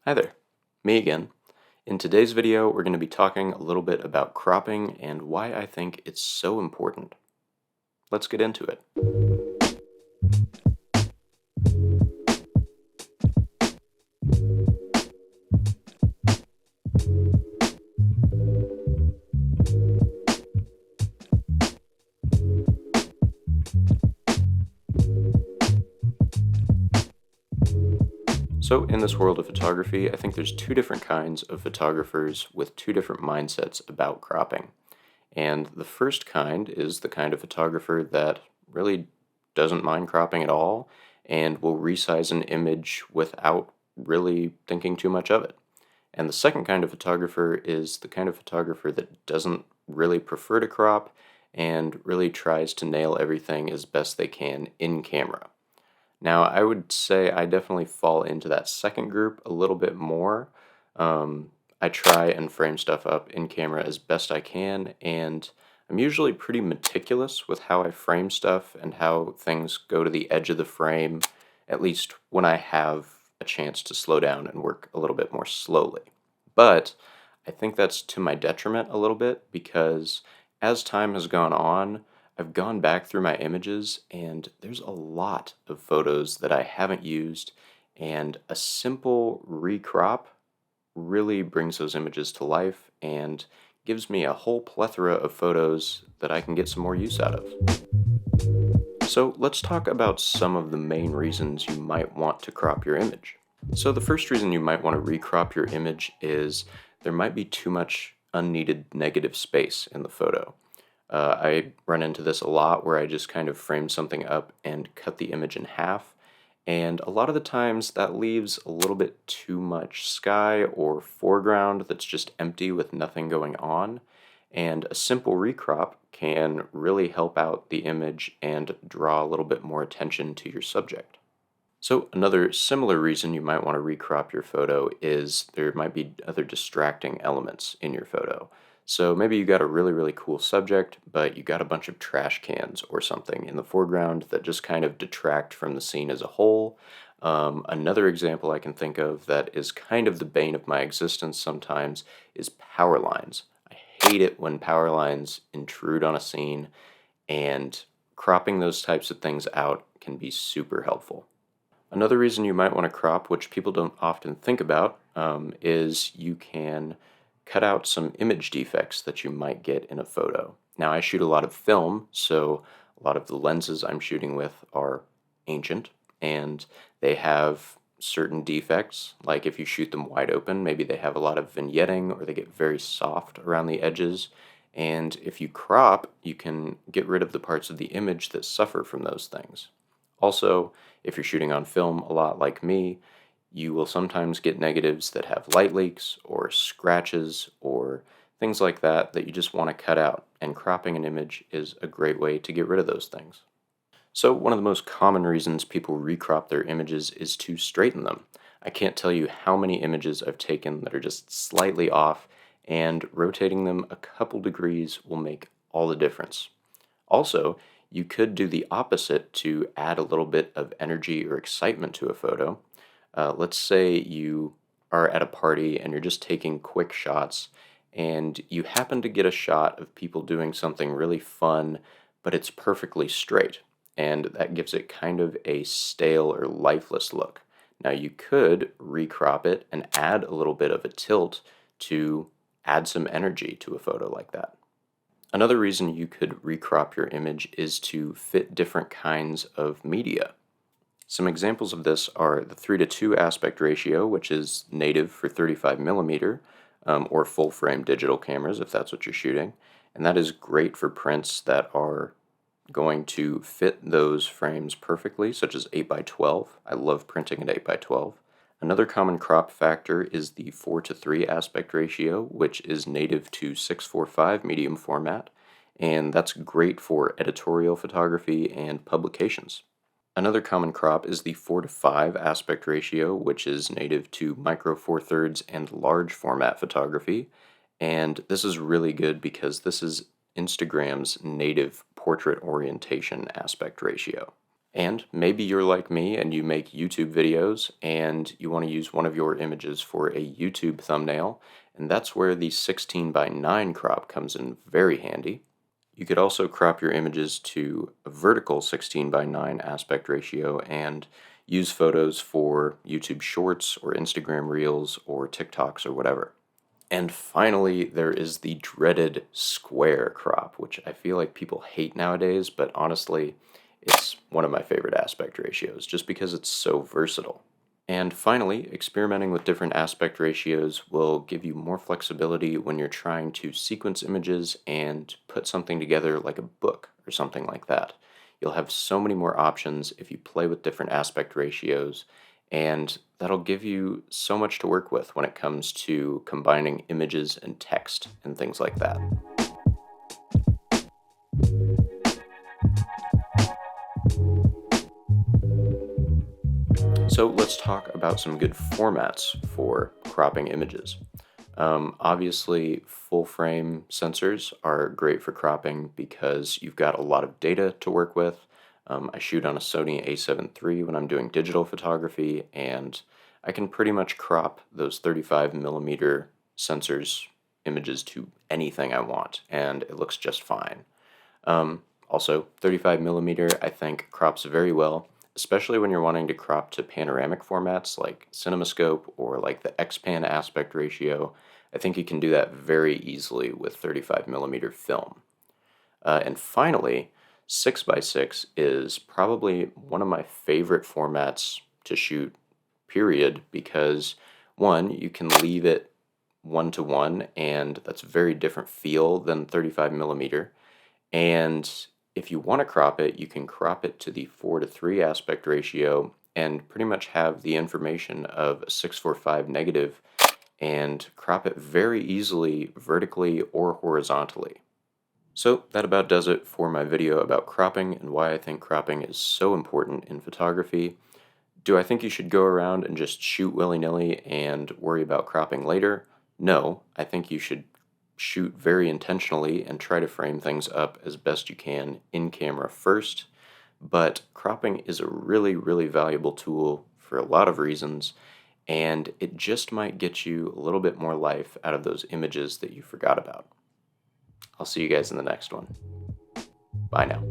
Hi there, me again. In today's video, we're going to be talking a little bit about cropping and why I think it's so important. Let's get into it. So in this world of photography, I think there's two different kinds of photographers with two different mindsets about cropping. And the first kind is the kind of photographer that really doesn't mind cropping at all and will resize an image without really thinking too much of it. And the second kind of photographer is the kind of photographer that doesn't really prefer to crop and really tries to nail everything as best they can in camera. Now, I would say I definitely fall into that second group a little bit more. I try and frame stuff up in camera as best I can, and I'm usually pretty meticulous with how I frame stuff and how things go to the edge of the frame, at least when I have a chance to slow down and work a little bit more slowly. But I think that's to my detriment a little bit because as time has gone on, I've gone back through my images and there's a lot of photos that I haven't used, and a simple recrop really brings those images to life and gives me a whole plethora of photos that I can get some more use out of. So let's talk about some of the main reasons you might want to crop your image. So the first reason you might want to recrop your image is there might be too much unneeded negative space in the photo. I run into this a lot where I just kind of frame something up and cut the image in half, and a lot of the times that leaves a little bit too much sky or foreground that's just empty with nothing going on, and a simple recrop can really help out the image and draw a little bit more attention to your subject. So another similar reason you might want to recrop your photo is there might be other distracting elements in your photo. So maybe you got a really cool subject, but you got a bunch of trash cans or something in the foreground that just kind of detract from the scene as a whole. Another example I can think of that is kind of the bane of my existence sometimes is power lines. I hate it when power lines intrude on a scene, and cropping those types of things out can be super helpful. Another reason you might want to crop, which people don't often think about, is you can cut out some image defects that you might get in a photo. Now, I shoot a lot of film, so a lot of the lenses I'm shooting with are ancient, and they have certain defects. Like if you shoot them wide open, maybe they have a lot of vignetting or they get very soft around the edges. And if you crop, you can get rid of the parts of the image that suffer from those things. Also, if you're shooting on film a lot like me, you will sometimes get negatives that have light leaks or scratches or things like that that you just want to cut out, and cropping an image is a great way to get rid of those things. So one of the most common reasons people recrop their images is to straighten them. I can't tell you how many images I've taken that are just slightly off, and rotating them a couple degrees will make all the difference. Also, you could do the opposite to add a little bit of energy or excitement to a photo. Let's say you are at a party and you're just taking quick shots, and you happen to get a shot of people doing something really fun, but it's perfectly straight, and that gives it kind of a stale or lifeless look. Now, you could recrop it and add a little bit of a tilt to add some energy to a photo like that. Another reason you could recrop your image is to fit different kinds of media. Some examples of this are the 3:2 aspect ratio, which is native for 35mm, or full frame digital cameras if that's what you're shooting. And that is great for prints that are going to fit those frames perfectly, such as 8x12. I love printing at 8x12. Another common crop factor is the 4:3 aspect ratio, which is native to 6:45 medium format, and that's great for editorial photography and publications. Another common crop is the 4:5 aspect ratio, which is native to micro four thirds and large format photography, and this is really good because this is Instagram's native portrait orientation aspect ratio. And maybe you're like me and you make YouTube videos and you want to use one of your images for a YouTube thumbnail, and that's where the 16 by 9 crop comes in very handy. You could also crop your images to a vertical 16 by 9 aspect ratio and use photos for YouTube Shorts or Instagram Reels or TikToks or whatever. And finally, there is the dreaded square crop, which I feel like people hate nowadays, but honestly, it's one of my favorite aspect ratios just because it's so versatile. And finally, experimenting with different aspect ratios will give you more flexibility when you're trying to sequence images and put something together like a book or something like that. You'll have so many more options if you play with different aspect ratios, and that'll give you so much to work with when it comes to combining images and text and things like that. So let's talk about some good formats for cropping images. Obviously, full frame sensors are great for cropping because you've got a lot of data to work with. I shoot on a Sony a7 III when I'm doing digital photography, and I can pretty much crop those 35 millimeter sensors images to anything I want, and it looks just fine. Also, 35 millimeter I think crops very well, especially when you're wanting to crop to panoramic formats like CinemaScope or like the X-Pan aspect ratio. I think you can do that very easily with 35 millimeter film. And finally, 6 by 6 is probably one of my favorite formats to shoot, period, because one, you can leave it 1:1, and that's a very different feel than 35 millimeter. And if you want to crop it, you can crop it to the 4:3 aspect ratio and pretty much have the information of a 6:45 negative and crop it very easily vertically or horizontally. So that about does it for my video about cropping and why I think cropping is so important in photography. Do I think you should go around and just shoot willy-nilly and worry about cropping later? No, I think you should shoot very intentionally and try to frame things up as best you can in camera first. But cropping is a really, really valuable tool for a lot of reasons, and it just might get you a little bit more life out of those images that you forgot about. I'll see you guys in the next one. Bye now.